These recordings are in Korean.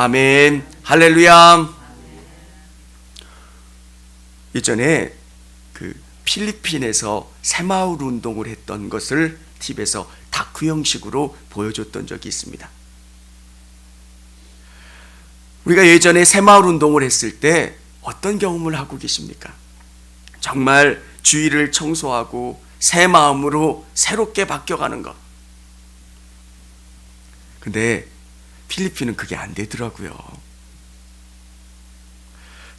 아멘. 할렐루야. 예전에 그 필리핀에서 새마을 운동을 했던 것을 TV에서 다큐 형식으로 보여줬던 적이 있습니다. 우리가 예전에 새마을 운동을 했을 때 어떤 경험을 하고 계십니까? 정말 주위를 청소하고 새 마음으로 새롭게 바뀌어가는 것. 근데 필리핀은 그게 안 되더라고요.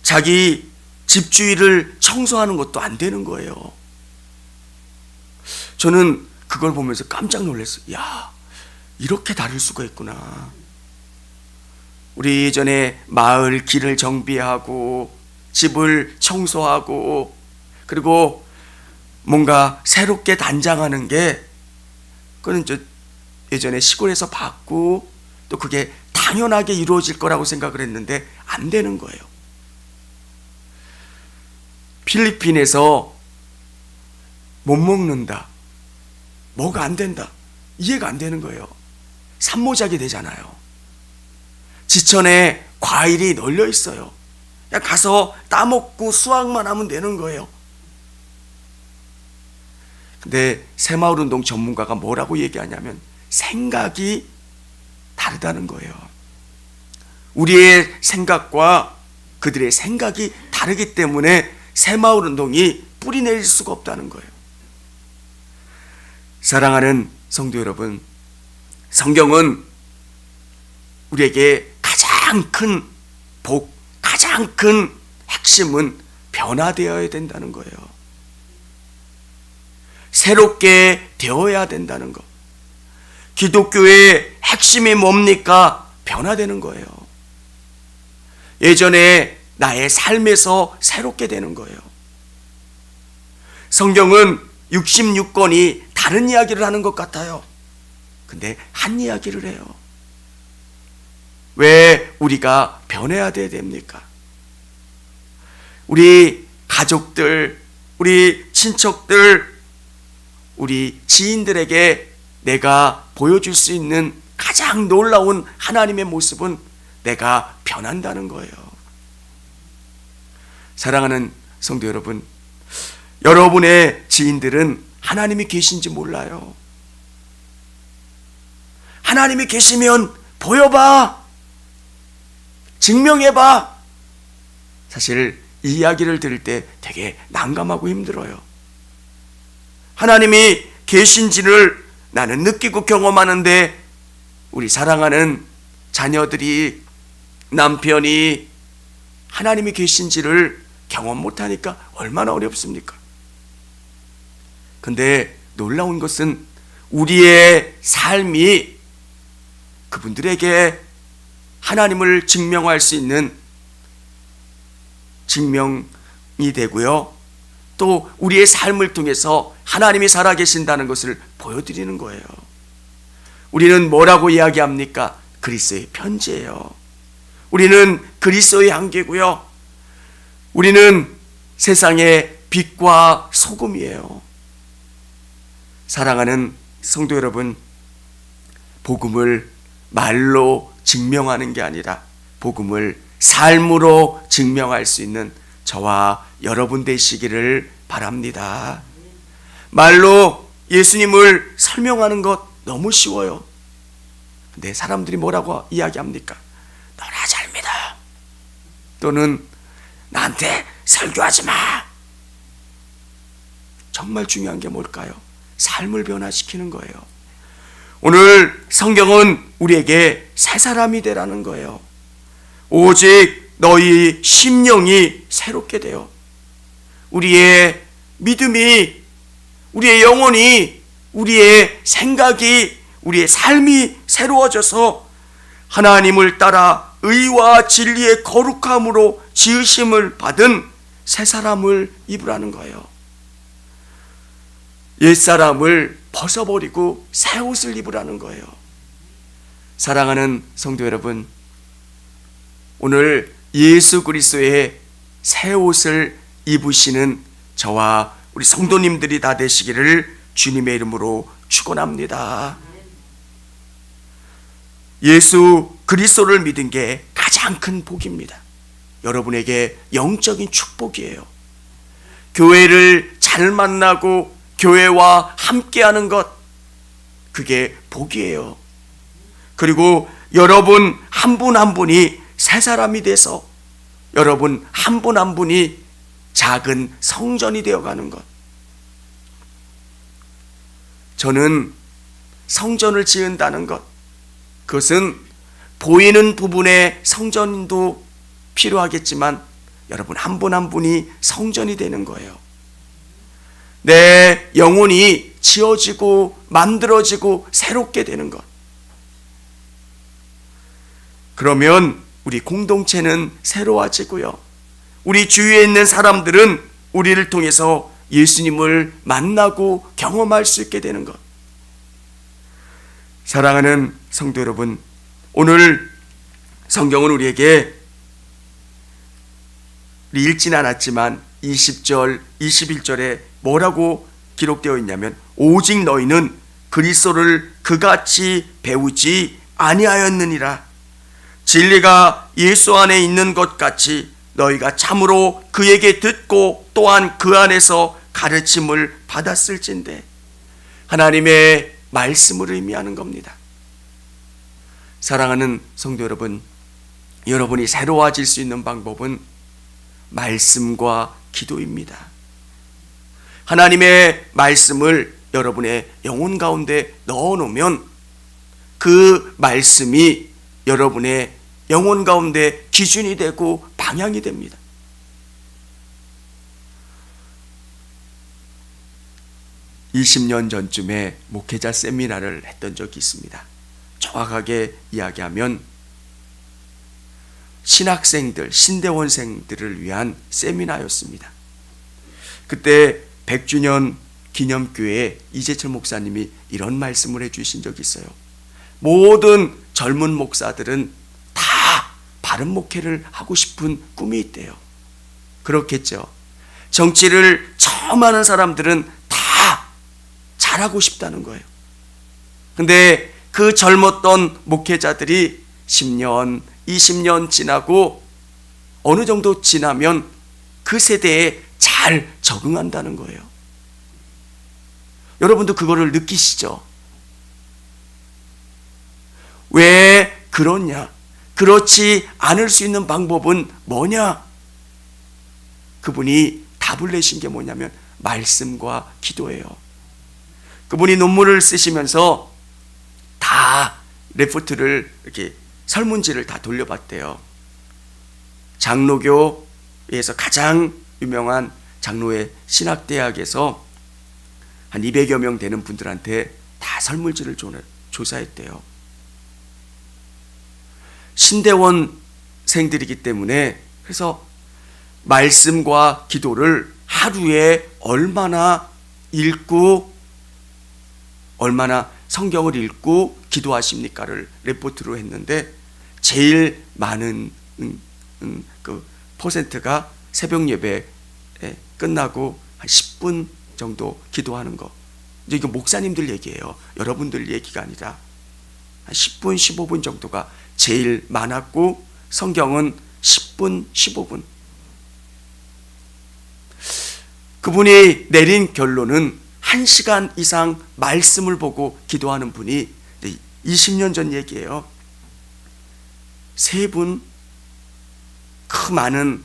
자기 집 주위를 청소하는 것도 안 되는 거예요. 저는 그걸 보면서 깜짝 놀랐어요. 야, 이렇게 다를 수가 있구나. 우리 예전에 마을 길을 정비하고 집을 청소하고 그리고 뭔가 새롭게 단장하는 게 그건 예전에 시골에서 봤고 또 그게 당연하게 이루어질 거라고 생각을 했는데 안 되는 거예요. 필리핀에서 못 먹는다, 뭐가 안 된다, 이해가 안 되는 거예요. 산모작이 되잖아요. 지천에 과일이 널려 있어요. 그냥 가서 따먹고 수확만 하면 되는 거예요. 근데 새마을운동 전문가가 뭐라고 얘기하냐면 생각이 다르다는 거예요. 우리의 생각과 그들의 생각이 다르기 때문에 새마을운동이 뿌리내릴 수가 없다는 거예요. 사랑하는 성도 여러분, 성경은 우리에게 가장 큰 복, 가장 큰 핵심은 변화되어야 된다는 거예요. 새롭게 되어야 된다는 것. 기독교의 핵심이 뭡니까? 변화되는 거예요. 예전에 나의 삶에서 새롭게 되는 거예요. 성경은 66권이 다른 이야기를 하는 것 같아요. 근데 한 이야기를 해요. 왜 우리가 변해야 됩니까? 우리 가족들, 우리 친척들, 우리 지인들에게 내가 보여줄 수 있는 가장 놀라운 하나님의 모습은 내가 변한다는 거예요. 사랑하는 성도 여러분, 여러분의 지인들은 하나님이 계신지 몰라요. 하나님이 계시면 보여봐, 증명해봐. 사실 이 이야기를 들을 때 되게 난감하고 힘들어요. 하나님이 계신지를 나는 느끼고 경험하는데 우리 사랑하는 자녀들이, 남편이 하나님이 계신지를 경험 못하니까 얼마나 어렵습니까? 근데 놀라운 것은 우리의 삶이 그분들에게 하나님을 증명할 수 있는 증명이 되고요. 또 우리의 삶을 통해서 하나님이 살아계신다는 것을 보여드리는 거예요. 우리는 뭐라고 이야기합니까? 그리스도의 편지예요. 우리는 그리스도의 향기고요. 우리는 세상의 빛과 소금이에요. 사랑하는 성도 여러분, 복음을 말로 증명하는 게 아니라 복음을 삶으로 증명할 수 있는 저와 여러분 되시기를 바랍니다. 말로 예수님을 설명하는 것 너무 쉬워요. 근데 사람들이 뭐라고 이야기합니까? 너나 잘 믿어. 또는 나한테 설교하지 마. 정말 중요한 게 뭘까요? 삶을 변화시키는 거예요. 오늘 성경은 우리에게 새 사람이 되라는 거예요. 오직 너희 심령이 새롭게 되어 우리의 믿음이, 우리의 영혼이, 우리의 생각이, 우리의 삶이 새로워져서 하나님을 따라 의와 진리의 거룩함으로 지으심을 받은 새 사람을 입으라는 거예요. 옛사람을 벗어버리고 새 옷을 입으라는 거예요. 사랑하는 성도 여러분, 오늘 예수 그리스도의 새 옷을 입으시는 저와 우리 성도님들이 다 되시기를 주님의 이름으로 축원합니다. 예수 그리스도를 믿은 게 가장 큰 복입니다. 여러분에게 영적인 축복이에요. 교회를 잘 만나고 교회와 함께하는 것, 그게 복이에요. 그리고 여러분 한 분 한 분이 새 사람이 돼서 여러분 한 분 한 분이 작은 성전이 되어가는 것. 저는 성전을 지은다는 것, 그것은 보이는 부분의 성전도 필요하겠지만 여러분 한 분 한 분이 성전이 되는 거예요. 내 영혼이 지어지고 만들어지고 새롭게 되는 것. 그러면 우리 공동체는 새로워지고요. 우리 주위에 있는 사람들은 우리를 통해서 예수님을 만나고 경험할 수 있게 되는 것. 사랑하는 성도 여러분, 오늘 성경은 우리에게 읽진 않았지만 20절, 21절에 뭐라고 기록되어 있냐면 오직 너희는 그리스도를 그같이 배우지 아니하였느니라. 진리가 예수 안에 있는 것 같이 너희가 참으로 그에게 듣고 또한 그 안에서 가르침을 받았을진데, 하나님의 말씀을 의미하는 겁니다. 사랑하는 성도 여러분, 여러분이 새로워질 수 있는 방법은 말씀과 기도입니다. 하나님의 말씀을 여러분의 영혼 가운데 넣어놓으면 그 말씀이 여러분의 영혼 가운데 기준이 되고 방향이 됩니다. (20년) 전쯤에 목회자 세미나를 했던 적이 있습니다. 정확하게 이야기하면 신학생들, 신대원생들을 위한 세미나였습니다. 그때 100주년 기념교회 이재철 목사님이 이런 말씀을 해주신 적이 있어요. 모든 젊은 목사들은 다 바른 목회를 하고 싶은 꿈이 있대요. 그렇겠죠. 정치를 처음 하는 사람들은 다 잘하고 싶다는 거예요. 근데 그 젊었던 목회자들이 10년, 20년 지나고 어느 정도 지나면 그 세대에 잘 적응한다는 거예요. 여러분도 그거를 느끼시죠? 왜 그러냐? 그렇지 않을 수 있는 방법은 뭐냐? 그분이 답을 내신 게 뭐냐면 말씀과 기도예요. 그분이 논문을 쓰시면서 다 레포트를 이렇게 설문지를 다 돌려봤대요. 장로교에서 가장 유명한 장로의 신학대학에서 한 200여 명 되는 분들한테 다 설문지를 조사했대요. 신대원생들이기 때문에, 그래서 말씀과 기도를 하루에 얼마나 읽고 얼마나 성경을 읽고 기도하십니까를 레포트로 했는데 제일 많은 그 퍼센트가 새벽 예배 끝나고 한 10분 정도 기도하는 거. 이제 이거 목사님들 얘기예요. 여러분들 얘기가 아니라 한 10분, 15분 정도가 제일 많았고 성경은 10분, 15분. 그분이 내린 결론은 1시간 이상 말씀을 보고 기도하는 분이 20년 전 얘기예요. 3분, 그 많은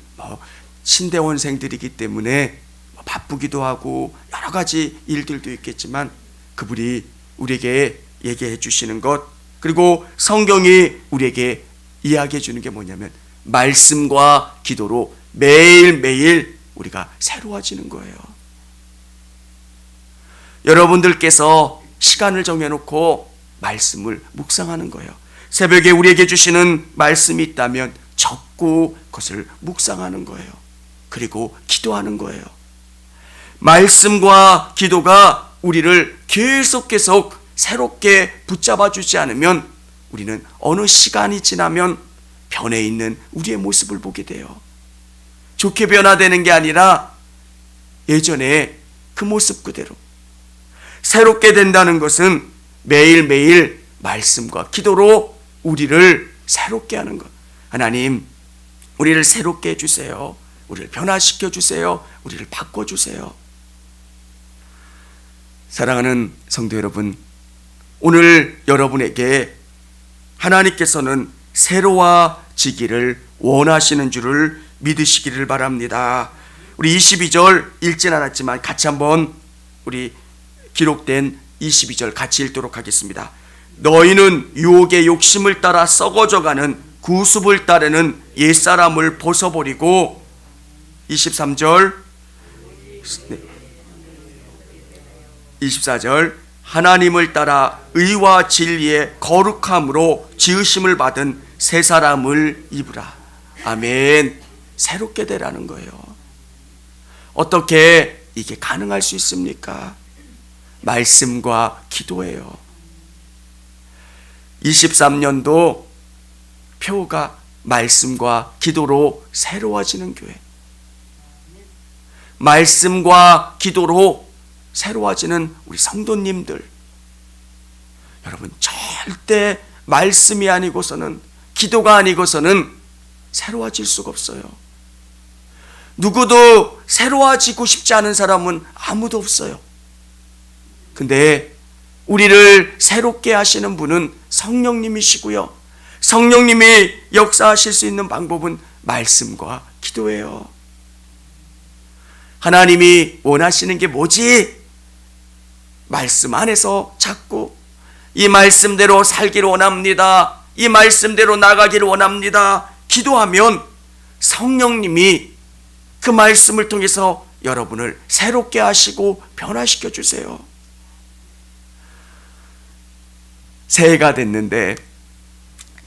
신대원생들이기 때문에 바쁘기도 하고 여러 가지 일들도 있겠지만 그분이 우리에게 얘기해 주시는 것, 그리고 성경이 우리에게 이야기해 주는 게 뭐냐면 말씀과 기도로 매일매일 우리가 새로워지는 거예요. 여러분들께서 시간을 정해놓고 말씀을 묵상하는 거예요. 새벽에 우리에게 주시는 말씀이 있다면 적고 그것을 묵상하는 거예요. 그리고 기도하는 거예요. 말씀과 기도가 우리를 계속 새롭게 붙잡아 주지 않으면 우리는 어느 시간이 지나면 변해 있는 우리의 모습을 보게 돼요. 좋게 변화되는 게 아니라 예전에 그 모습 그대로. 새롭게 된다는 것은 매일매일 말씀과 기도로 우리를 새롭게 하는 것. 하나님, 우리를 새롭게 해주세요. 우리를 변화시켜 주세요. 우리를 바꿔주세요. 사랑하는 성도 여러분, 오늘 여러분에게 하나님께서는 새로워지기를 원하시는 줄을 믿으시기를 바랍니다. 우리 22절 읽진 않았지만 같이 한번 우리 기록된 22절 같이 읽도록 하겠습니다. 너희는 유혹의 욕심을 따라 썩어져가는 구습을 따르는 옛사람을 벗어버리고 23절 24절 하나님을 따라 의와 진리의 거룩함으로 지으심을 받은 새 사람을 입으라. 아멘. 새롭게 되라는 거예요. 어떻게 이게 가능할 수 있습니까? 말씀과 기도예요. 23년도 표가 말씀과 기도로 새로워지는 교회, 말씀과 기도로 새로워지는 우리 성도님들, 여러분 절대 말씀이 아니고서는, 기도가 아니고서는 새로워질 수가 없어요. 누구도 새로워지고 싶지 않은 사람은 아무도 없어요. 근데 우리를 새롭게 하시는 분은 성령님이시고요, 성령님이 역사하실 수 있는 방법은 말씀과 기도예요. 하나님이 원하시는 게 뭐지? 말씀 안에서 찾고 이 말씀대로 살기를 원합니다. 이 말씀대로 나가기를 원합니다. 기도하면 성령님이 그 말씀을 통해서 여러분을 새롭게 하시고 변화시켜 주세요. 새해가 됐는데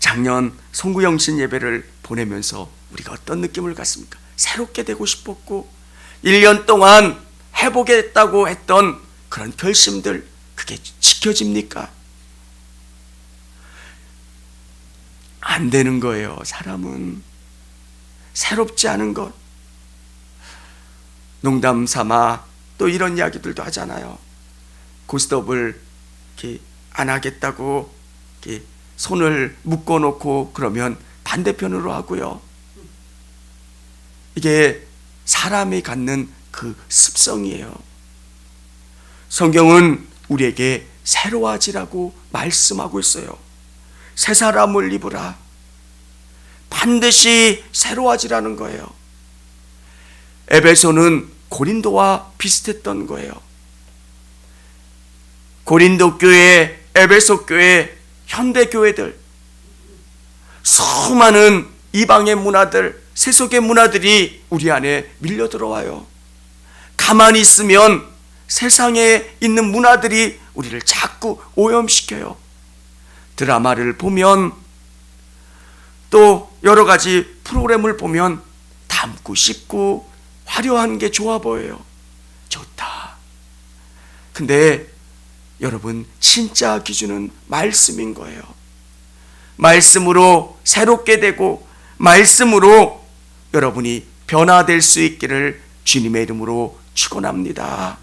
작년 송구영신 예배를 보내면서 우리가 어떤 느낌을 갖습니까? 새롭게 되고 싶었고 1년 동안 해보겠다고 했던 그런 결심들, 그게 지켜집니까? 안 되는 거예요. 사람은 새롭지 않은 것, 농담 삼아 또 이런 이야기들도 하잖아요. 고스톱을 이렇게 안 하겠다고 이렇게 손을 묶어놓고 그러면 반대편으로 하고요. 이게 사람이 갖는 그 습성이에요. 성경은 우리에게 새로워지라고 말씀하고 있어요. 새 사람을 입으라. 반드시 새로워지라는 거예요. 에베소는 고린도와 비슷했던 거예요. 고린도 교회, 에베소 교회, 현대 교회들, 수많은 이방의 문화들, 세속의 문화들이 우리 안에 밀려 들어와요. 가만히 있으면 세상에 있는 문화들이 우리를 자꾸 오염시켜요. 드라마를 보면 또 여러 가지 프로그램을 보면 닮고 싶고 화려한 게 좋아 보여요. 좋다. 근데 여러분, 진짜 기준은 말씀인 거예요. 말씀으로 새롭게 되고 말씀으로 여러분이 변화될 수 있기를 주님의 이름으로 축원합니다.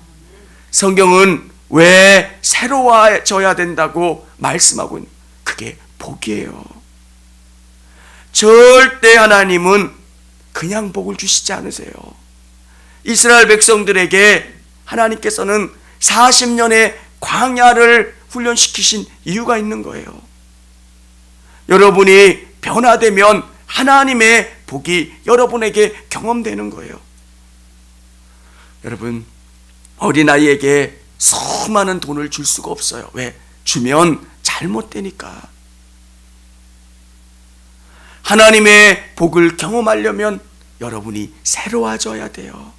성경은 왜 새로워져야 된다고 말씀하고 있는, 그게 복이에요. 절대 하나님은 그냥 복을 주시지 않으세요. 이스라엘 백성들에게 하나님께서는 40년의 광야를 훈련시키신 이유가 있는 거예요. 여러분이 변화되면 하나님의 복이 여러분에게 경험되는 거예요. 여러분, 어린아이에게 수많은 돈을 줄 수가 없어요. 왜? 주면 잘못되니까. 하나님의 복을 경험하려면 여러분이 새로워져야 돼요.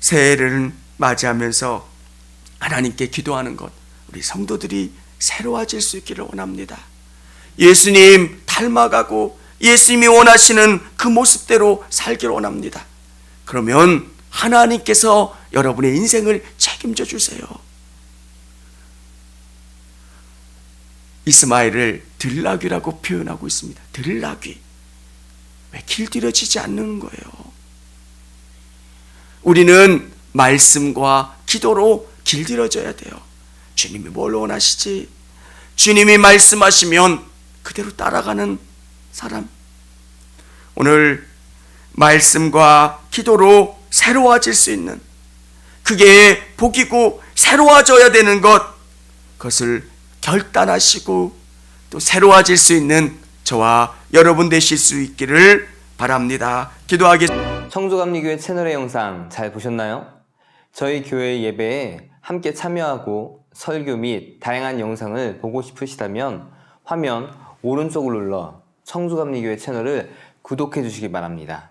새해를 맞이하면서 하나님께 기도하는 것, 우리 성도들이 새로워질 수 있기를 원합니다. 예수님 닮아가고 예수님이 원하시는 그 모습대로 살기를 원합니다. 그러면 하나님께서 여러분의 인생을 책임져 주세요. 이스마엘을 들나귀라고 표현하고 있습니다. 들나귀. 왜 길들여지지 않는 거예요? 우리는 말씀과 기도로 길들여져야 돼요. 주님이 뭘 원하시지? 주님이 말씀하시면 그대로 따라가는 사람. 오늘 말씀과 기도로 새로워질 수 있는, 그게 복이고 새로워져야 되는 그것을 결단하시고 또 새로워질 수 있는 저와 여러분 되실 수 있기를 바랍니다. 기도하겠습니다. 청주감리교회 채널의 영상 잘 보셨나요? 저희 교회 예배에 함께 참여하고 설교 및 다양한 영상을 보고 싶으시다면 화면 오른쪽을 눌러 청주감리교회 채널을 구독해 주시기 바랍니다.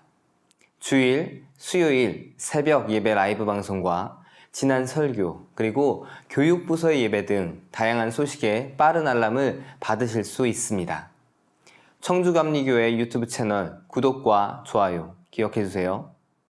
주일, 수요일 새벽 예배 라이브 방송과 지난 설교, 그리고 교육부서의 예배 등 다양한 소식에 빠른 알람을 받으실 수 있습니다. 청주감리교회 유튜브 채널 구독과 좋아요 기억해 주세요.